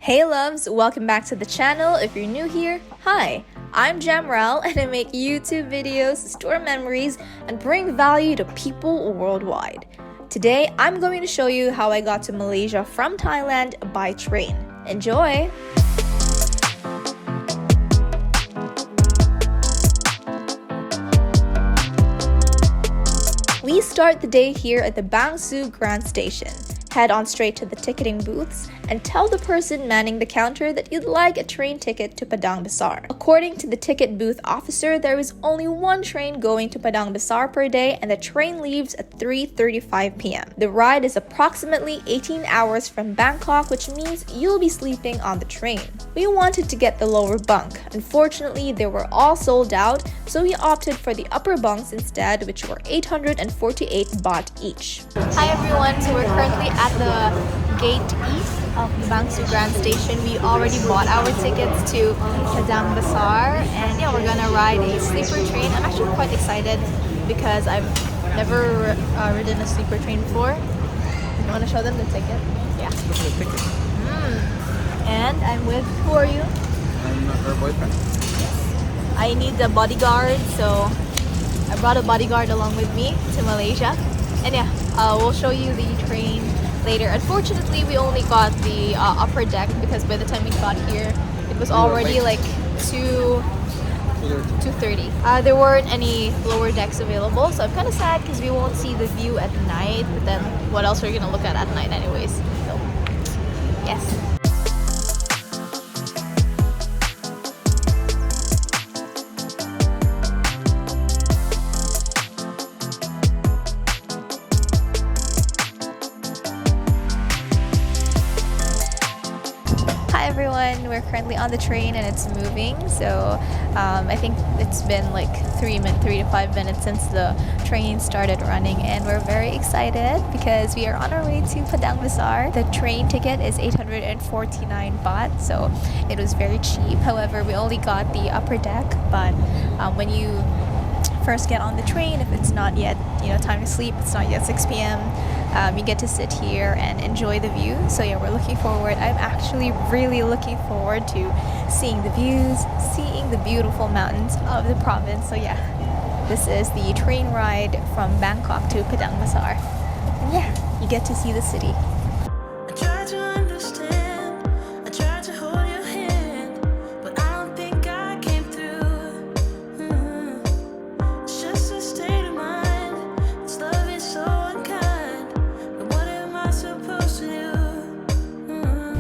Hey loves, welcome back to the channel. If you're new here, hi, I'm Jamral and I make YouTube videos, store memories, and bring value to people worldwide. Today, I'm going to show you how I got to Malaysia from Thailand by train. Enjoy! We start the day here at the Bang Sue Grand Station. Head on straight to the ticketing booths and tell the person manning the counter that you'd like a train ticket to Padang Besar. According to the ticket booth officer, there is only one train going to Padang Besar per day and the train leaves at 3:35 p.m. The ride is approximately 18 hours from Bangkok, which means you'll be sleeping on the train. We wanted to get the lower bunk. Unfortunately, they were all sold out, so we opted for the upper bunks instead, which were 848 baht each. Hi everyone, so we're currently at the gate east of the Bang Sue Grand Station. We already bought our tickets to Padang Besar, and yeah, we're gonna ride a sleeper train. I'm actually quite excited because I've never ridden a sleeper train before. You want to show them the ticket? Yeah. Look at the ticket. And I'm with, who are you? I'm her boyfriend. I need a bodyguard, so I brought a bodyguard along with me to Malaysia. And yeah, we'll show you the train later. Unfortunately, we only got the upper deck because by the time we got here, it was already like 2:30. There weren't any lower decks available, so I'm kind of sad because we won't see the view at night. But then, what else are we gonna look at night, anyways? So, yes. Hi everyone, we're currently on the train and it's moving, so I think it's been like 3 to 5 minutes since the train started running, and we're very excited because we are on our way to Padang Besar. The train ticket is 849 baht, so it was very cheap. However, we only got the upper deck, but when you first get on the train, if it's not yet time to sleep, it's not yet 6 p.m. You get to sit here and enjoy the view. So yeah, we're looking forward. I'm actually really looking forward to seeing the views, seeing the beautiful mountains of the province. So yeah, this is the train ride from Bangkok to Padang Besar. And yeah, you get to see the city.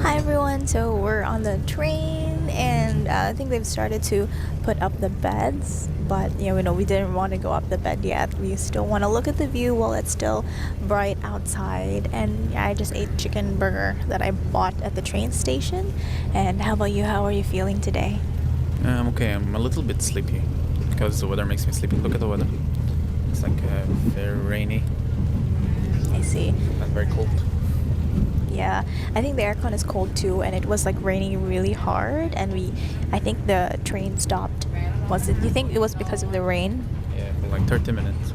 Hi everyone, so we're on the train and I think they've started to put up the beds, but we didn't want to go up the bed yet. We still want to look at the view while it's still bright outside. And I just ate chicken burger that I bought at the train station. And how about you? How are you feeling today? I'm okay. I'm a little bit sleepy because the weather makes me sleepy. Look at the weather. It's like very rainy. I see. And very cold. Yeah, I think the aircon is cold too, and it was like raining really hard, and I think the train stopped. Do you think it was because of the rain? Yeah, for like 30 minutes.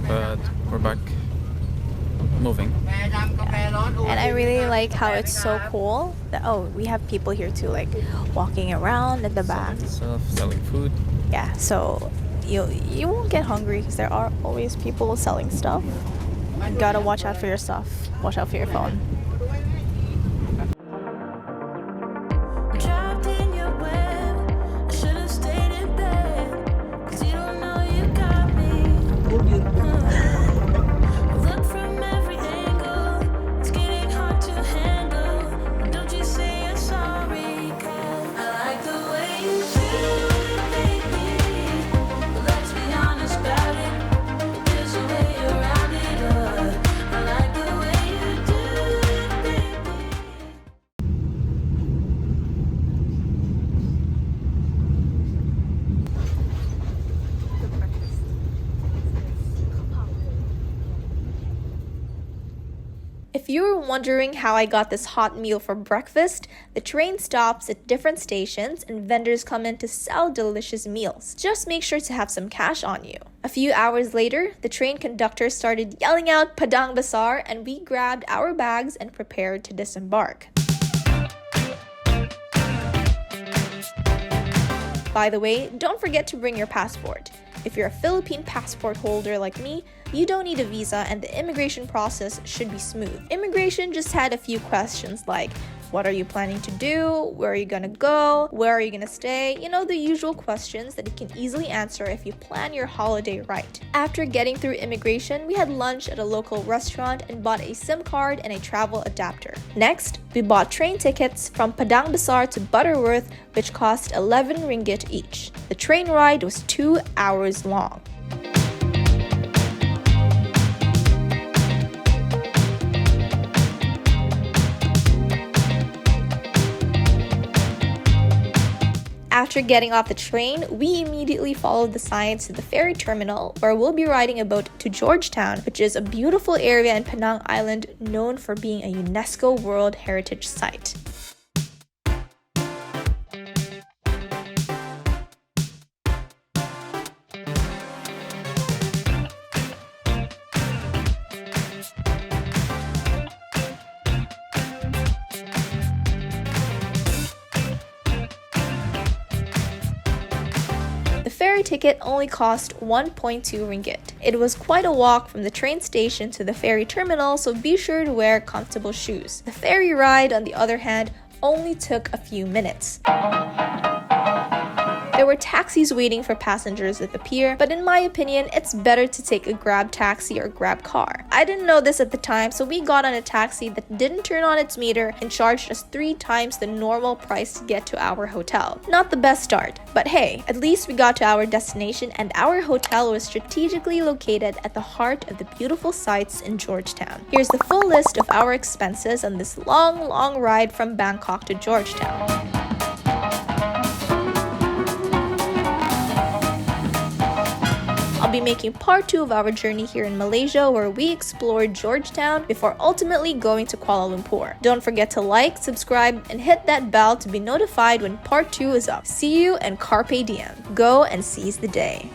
But we're back moving. Yeah. And I really like how it's so cool that, we have people here too, like walking around at the back. Selling food. Yeah, so you won't get hungry because there are always people selling stuff. You gotta watch out for your stuff. Watch out for your phone. If you were wondering how I got this hot meal for breakfast, the train stops at different stations and vendors come in to sell delicious meals. Just make sure to have some cash on you. A few hours later, the train conductor started yelling out Padang Besar, and we grabbed our bags and prepared to disembark. By the way, don't forget to bring your passport. If you're a Philippine passport holder like me, you don't need a visa and the immigration process should be smooth. Immigration just had a few questions like, what are you planning to do? Where are you gonna go? Where are you gonna stay? You know, the usual questions that you can easily answer if you plan your holiday right. After getting through immigration, we had lunch at a local restaurant and bought a SIM card and a travel adapter. Next, we bought train tickets from Padang Besar to Butterworth, which cost 11 ringgit each. The train ride was 2 hours long. After getting off the train, we immediately followed the signs to the ferry terminal where we'll be riding a boat to Georgetown, which is a beautiful area in Penang Island known for being a UNESCO World Heritage Site. The ferry ticket only cost 1.2 ringgit. It was quite a walk from the train station to the ferry terminal, so be sure to wear comfortable shoes. The ferry ride, on the other hand, only took a few minutes. There were taxis waiting for passengers at the pier, but in my opinion, it's better to take a Grab taxi or Grab car. I didn't know this at the time, so we got on a taxi that didn't turn on its meter and charged us 3 times the normal price to get to our hotel. Not the best start, but hey, at least we got to our destination and our hotel was strategically located at the heart of the beautiful sights in Georgetown. Here's the full list of our expenses on this long ride from Bangkok to Georgetown. I'll be making part 2 of our journey here in Malaysia where we explored Georgetown before ultimately going to Kuala Lumpur. Don't forget to like, subscribe, and hit that bell to be notified when part 2 is up. See you and carpe diem. Go and seize the day.